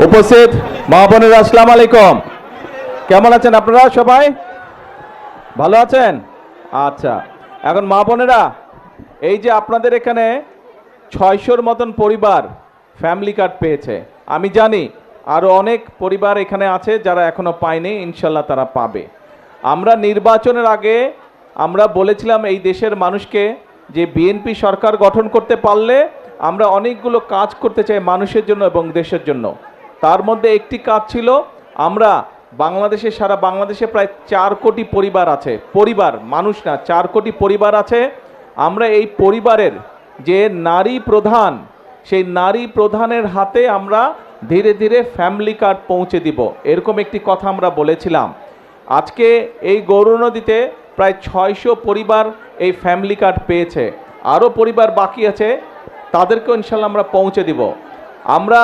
উপস্থিত মা বোনেরা আসসালামু আলাইকুম। কেমন আছেন আপনারা? সবাই ভালো আছেন? আচ্ছা, এখন মা বোনেরা, এই যে আপনাদের এখানে 600-র মতন পরিবার ফ্যামিলি কার্ড পেয়েছে। আমি জানি আরও অনেক পরিবার এখানে আছে যারা এখনো পায়নি, ইনশাল্লাহ তারা পাবে। আমরা নির্বাচনের আগে আমরা বলেছিলাম এই দেশের মানুষকে যে বিএনপি সরকার গঠন করতে পারলে আমরা অনেকগুলো কাজ করতে চাই মানুষের জন্য এবং দেশের জন্য। তার মধ্যে একটি কাজ ছিল, আমরা বাংলাদেশে, সারা বাংলাদেশে প্রায় 4 কোটি পরিবার আছে, পরিবার মানুষ না, 4 কোটি পরিবার আছে। আমরা এই পরিবারের যে নারী প্রধান, সেই নারী প্রধানের হাতে আমরা ধীরে ধীরে ফ্যামিলি কার্ড পৌঁছে দিব, এরকম একটি কথা আমরা বলেছিলাম। আজকে এই গৌরনদীতে প্রায় 600 পরিবার এই ফ্যামিলি কার্ড পেয়েছে। আরও পরিবার বাকি আছে, তাদেরকেও ইনশাল্লাহ আমরা পৌঁছে দিব। আমরা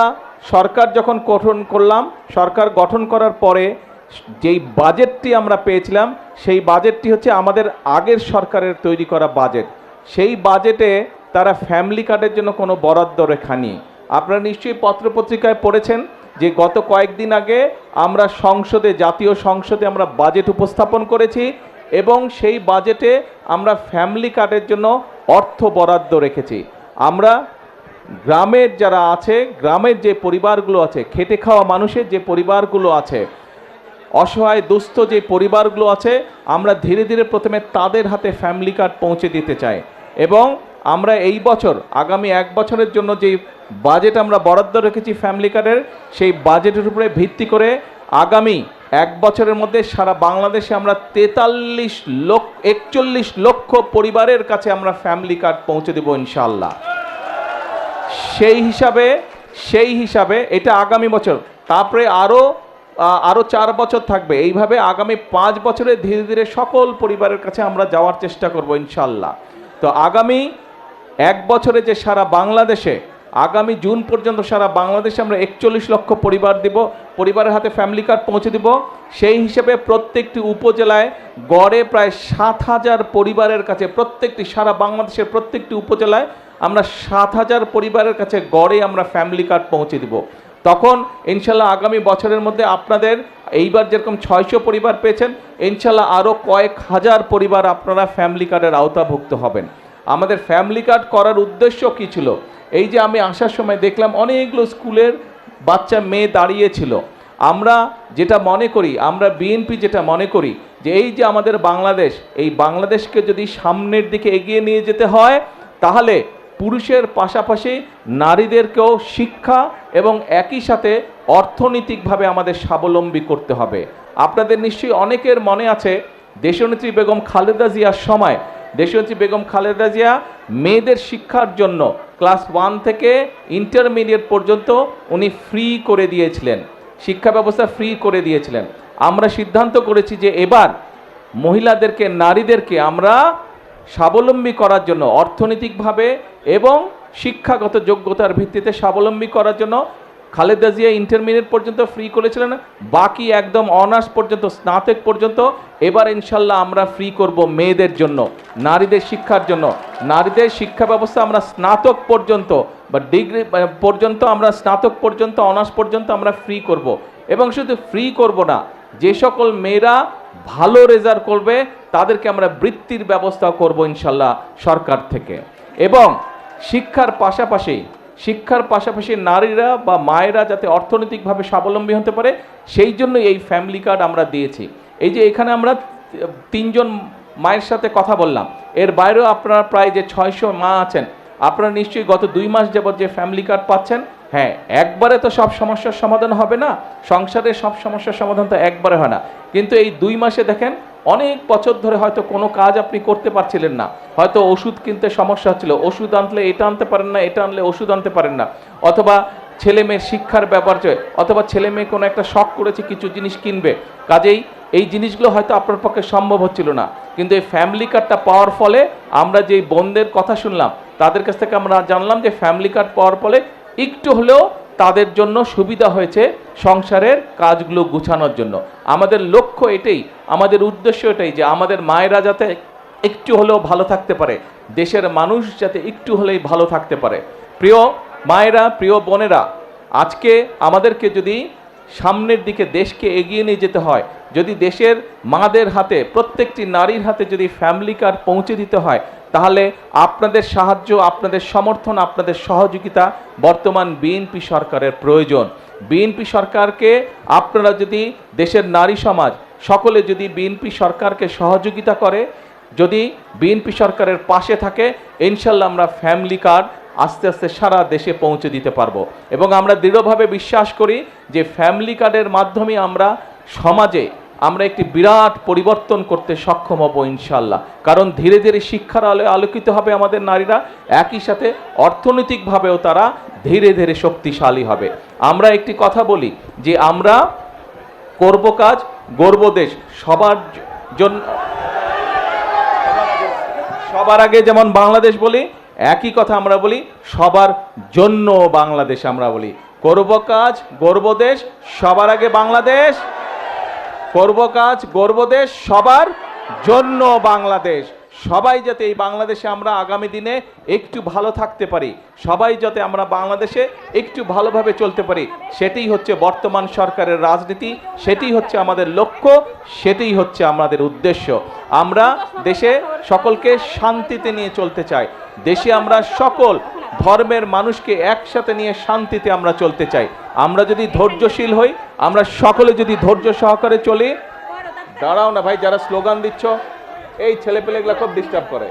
সরকার যখন গঠন করলাম, সরকার গঠন করার পরে যেই বাজেটটি আমরা পেয়েছিলাম, সেই বাজেটটি হচ্ছে আমাদের আগের সরকারের তৈরি করা বাজেট। সেই বাজেটে তারা ফ্যামিলি কার্ডের জন্য কোনো বরাদ্দ রেখেনি। আপনারা নিশ্চয়ই পত্রপত্রিকায় পড়েছেন যে গত কয়েকদিন আগে আমরা সংসদে, জাতীয় সংসদে আমরা বাজেট উপস্থাপন করেছি এবং সেই বাজেটে আমরা ফ্যামিলি কার্ডের জন্য অর্থ বরাদ্দ রেখেছি। আমরা গ্রামের যারা আছে, গ্রামের যে পরিবারগুলো আছে, খেটে খাওয়া মানুষের যে পরিবারগুলো আছে, অসহায় দুস্থ যে পরিবারগুলো আছে, আমরা ধীরে ধীরে প্রথমে তাদের হাতে ফ্যামিলি কার্ড পৌঁছে দিতে চাই। এবং আমরা এই বছর, আগামী 1 বছরের জন্য যে বাজেট আমরা বরাদ্দ রেখেছি ফ্যামিলি কার্ডের, সেই বাজেটের উপরে ভিত্তি করে আগামী 1 বছরের মধ্যে সারা বাংলাদেশে আমরা 41 লক্ষ পরিবারের কাছে আমরা ফ্যামিলি কার্ড পৌঁছে দেব ইনশাআল্লাহ। সেই হিসাবে এটা আগামী বছর, তারপরে আরও 4 বছর থাকবে। এইভাবে আগামী 5 বছরে ধীরে ধীরে সকল পরিবারের কাছে আমরা যাওয়ার চেষ্টা করব ইনশাআল্লাহ। তো আগামী 1 বছরে যে সারা বাংলাদেশে, আগামী জুন পর্যন্ত সারা বাংলাদেশে আমরা 41 লক্ষ পরিবার দিব, পরিবারের হাতে ফ্যামিলি কার্ড পৌঁছে দিব। সেই হিসেবে প্রত্যেকটি উপজেলায় গড়ে প্রায় 7,000 পরিবারের কাছে, প্রত্যেকটি সারা বাংলাদেশের প্রত্যেকটি উপজেলায় আমরা 7,000 পরিবারের কাছে গড়ে আমরা ফ্যামিলি কার্ড পৌঁছে দিব। তখন ইনশাল্লাহ আগামী বছরের মধ্যে আপনাদের এইবার যেরকম 600 পরিবার পেয়েছেন, ইনশাল্লাহ আরও কয়েক হাজার পরিবার আপনারা ফ্যামিলি কার্ডের আওতাভুক্ত হবেন। আমাদের ফ্যামিলি কার্ড করার উদ্দেশ্য কী ছিল? এই যে আমি আসার সময় দেখলাম অনেকগুলো স্কুলের বাচ্চা মেয়ে দাঁড়িয়েছিল। আমরা যেটা মনে করি, আমরা বিএনপি যেটা মনে করি যে এই যে আমাদের বাংলাদেশ, এই বাংলাদেশকে যদি সামনের দিকে এগিয়ে নিয়ে যেতে হয়, তাহলে পুরুষের পাশাপাশি নারীদেরকেও শিক্ষা এবং একই সাথে অর্থনৈতিকভাবে আমাদের স্বাবলম্বী করতে হবে। আপনাদের নিশ্চয়ই অনেকের মনে আছে, দেশনেত্রী বেগম খালেদা জিয়ার সময় দেশনেত্রী বেগম খালেদা জিয়া মেয়েদের শিক্ষার জন্য ক্লাস 1 থেকে ইন্টারমিডিয়েট পর্যন্ত উনি ফ্রি করে দিয়েছিলেন, শিক্ষা ব্যবস্থা ফ্রি করে দিয়েছিলেন। আমরা সিদ্ধান্ত করেছি যে এবার মহিলাদেরকে, নারীদেরকে আমরা স্বাবলম্বী করার জন্য, অর্থনৈতিকভাবে এবং শিক্ষাগত যোগ্যতার ভিত্তিতে স্বাবলম্বী করার জন্য খালেদা জিয়া ইন্টারমিডিয়েট পর্যন্ত ফ্রি করেছিলেন, বাকি একদম অনার্স পর্যন্ত, স্নাতক পর্যন্ত এবার ইনশাল্লাহ আমরা ফ্রি করব মেয়েদের জন্য, নারীদের শিক্ষার জন্য। নারীদের শিক্ষা ব্যবস্থা আমরা স্নাতক পর্যন্ত বা ডিগ্রি পর্যন্ত, আমরা স্নাতক পর্যন্ত, অনার্স পর্যন্ত আমরা ফ্রি করব। এবং শুধু ফ্রি করব না, যে সকল মেয়েরা ভালো রেজাল্ট করবে তাদেরকে আমরা বৃত্তির ব্যবস্থা করব ইনশাল্লাহ সরকার থেকে। এবং শিক্ষার পাশাপাশি নারীরা বা মায়েরা যাতে অর্থনৈতিকভাবে স্বাবলম্বী হতে পারে, সেই জন্য এই ফ্যামিলি কার্ড আমরা দিয়েছি। এই যে এখানে আমরা 3 জন মায়ের সাথে কথা বললাম, এর বাইরেও আপনারা প্রায় যে 600 মা আছেন, আপনারা নিশ্চয়ই গত 2 মাস যাবত যে ফ্যামিলি কার্ড পাচ্ছেন। হ্যাঁ, একবারে তো সব সমস্যার সমাধান হবে না, সংসারের সব সমস্যার সমাধান তো একবারে হয় না, কিন্তু এই 2 মাসে দেখেন অনেক বছর ধরে হয়তো কোনো কাজ আপনি করতে পারছিলেন না, হয়তো ওষুধ কিনতে সমস্যা হচ্ছিল, ওষুধ আনলে এটা আনতে পারেন না, এটা আনলে ওষুধ আনতে পারেন না, অথবা ছেলে মেয়ের শিক্ষার ব্যাপার, অথবা ছেলে মেয়ে কোনো একটা শখ করেছে কিছু জিনিস কিনবে, কাজেই এই জিনিসগুলো হয়তো আপনার পক্ষে সম্ভব হচ্ছিল না। কিন্তু এই ফ্যামিলি কার্ডটা পাওয়ার ফলে আমরা যেই বোনদের কথা শুনলাম, তাদের কাছ থেকে আমরা জানলাম যে ফ্যামিলি কার্ড পাওয়ার ফলে একটু হলেও তাদের জন্য সুবিধা হয়েছে সংসারের কাজগুলো গুছানোর জন্য। আমাদের লক্ষ্য এটাই, আমাদের উদ্দেশ্য এটাই যে আমাদের মায়েরা যাতে একটু হলেও ভালো থাকতে পারে, দেশের মানুষ যাতে একটু হলেই ভালো থাকতে পারে। প্রিয় মায়েরা, প্রিয় বোনেরা, আজকে আমাদেরকে যদি সামনের দিকে দেশকে এগিয়ে নিয়ে যেতে হয়, যদি দেশের মাদের হাতে, প্রত্যেকটি নারীর হাতে যদি ফ্যামিলি কার্ড পৌঁছে দিতে হয়, তাহলে আপনাদের সাহায্য, আপনাদের সমর্থন, আপনাদের সহযোগিতা বর্তমান বিএনপি সরকারের প্রয়োজন। বিএনপি সরকারকে আপনারা যদি, দেশের নারী সমাজ সকলে যদি বিএনপি সরকারকে সহযোগিতা করে, যদি বিএনপি সরকারের পাশে থাকে, ইনশাল্লাহ আমরা ফ্যামিলি কার্ড আস্তে আস্তে সারা দেশে পৌঁছে দিতে পারবো। এবং আমরা দৃঢ়ভাবে বিশ্বাস করি যে ফ্যামিলি কার্ডের মাধ্যমে আমরা সমাজে আমরা একটি বিরাট পরিবর্তন করতে সক্ষম হব ইনশাল্লাহ। কারণ ধীরে ধীরে শিক্ষার আলোয় আলোকিত হবে আমাদের নারীরা, একই সাথে অর্থনৈতিকভাবেও তারা ধীরে ধীরে শক্তিশালী হবে। আমরা একটি কথা বলি যে আমরা করব কাজ, গর্ব দেশ, সবার জন্য, সবার আগে যেমন বাংলাদেশ বলি, একই কথা আমরা বলি সবার জন্য বাংলাদেশ। আমরা বলি করব কাজ, গর্ব দেশ, সবার আগে বাংলাদেশ। করব কাজ, গর্ব দেশ, সবার জন্য বাংলাদেশ। সবাই যাতে এই বাংলাদেশে আমরা আগামী দিনে একটু ভালো থাকতে পারি, সবাই যাতে আমরা বাংলাদেশে একটু ভালোভাবে চলতে পারি, সেটাই হচ্ছে বর্তমান সরকারের রাজনীতি, সেটাই হচ্ছে আমাদের লক্ষ্য, সেটাই হচ্ছে আমাদের উদ্দেশ্য। আমরা দেশে সকলকে শান্তিতে নিয়ে চলতে চাই, দেশে আমরা সকল ধর্মের মানুষকে একসাথে নিয়ে শান্তিতে আমরা চলতে চাই। আমরা যদি ধৈর্যশীল হই, আমরা সকলে যদি ধৈর্য সহকারে চলি, দাঁড়াও না ভাই, যারা স্লোগান দিচ্ছ, এই ছেলেপেলেগুলো খুব ডিস্টার্ব করে।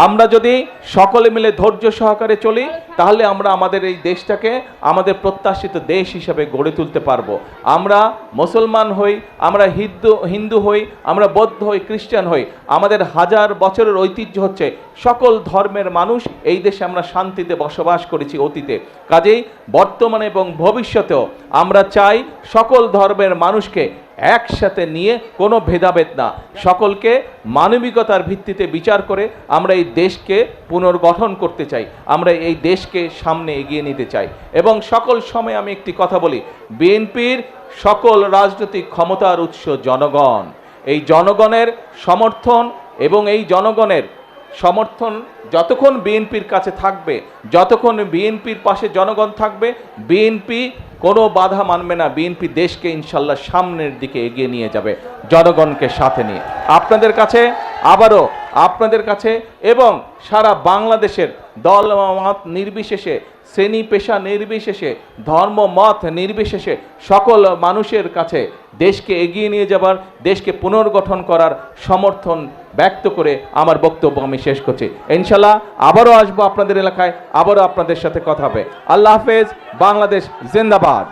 আমরা যদি সকলে মিলে ধৈর্য সহকারে চলি, তাহলে আমরা আমাদের এই দেশটাকে আমাদের প্রত্যাশিত দেশ হিসাবে গড়ে তুলতে পারবো। আমরা মুসলমান হই, আমরা হিন্দু হই, আমরা বৌদ্ধ হই, খ্রিস্টান হই, আমাদের হাজার বছরের ঐতিহ্য হচ্ছে সকল ধর্মের মানুষ এই দেশে আমরা শান্তিতে বসবাস করেছি অতীতে। কাজেই বর্তমানে এবং ভবিষ্যতেও আমরা চাই সকল ধর্মের মানুষকে একসাথে নিয়ে, কোনো ভেদাভেদ না, সকলকে মানবিকতার ভিত্তিতে বিচার করে আমরা এই দেশকে পুনর্গঠন করতে চাই, আমরা এই দেশকে সামনে এগিয়ে নিতে চাই। এবং সকল সময় আমি একটি কথা বলি, বিএনপির সকল রাজনৈতিক ক্ষমতার উৎস জনগণ। এই জনগণের সমর্থন এবং এই জনগণের সমর্থন যতক্ষণ বিএনপির কাছে থাকবে, যতক্ষণ বিএনপির পাশে জনগণ থাকবে, বিএনপি কোনো বাধা মানবে না। বিএনপি দেশকে ইনশাল্লাহ সামনের দিকে এগিয়ে নিয়ে যাবে জনগণকে সাথে নিয়ে। আপনাদের কাছে আবারও, আপনাদের কাছে এবং সারা বাংলাদেশের দল মত নির্বিশেষে, শ্রেণী পেশা নির্বিশেষে, ধর্ম মত নির্বিশেষে সকল মানুষের কাছে দেশকে এগিয়ে নিয়ে যাবার, দেশকে পুনর্গঠন করার সমর্থন ব্যক্ত করে আমার বক্তব্য আমি শেষ করছি। ইনশাল্লাহ আবারও আসবো আপনাদের এলাকায়, আবারও আপনাদের সাথে কথা হবে। আল্লাহ হাফেজ। বাংলাদেশ জিন্দাবাদ।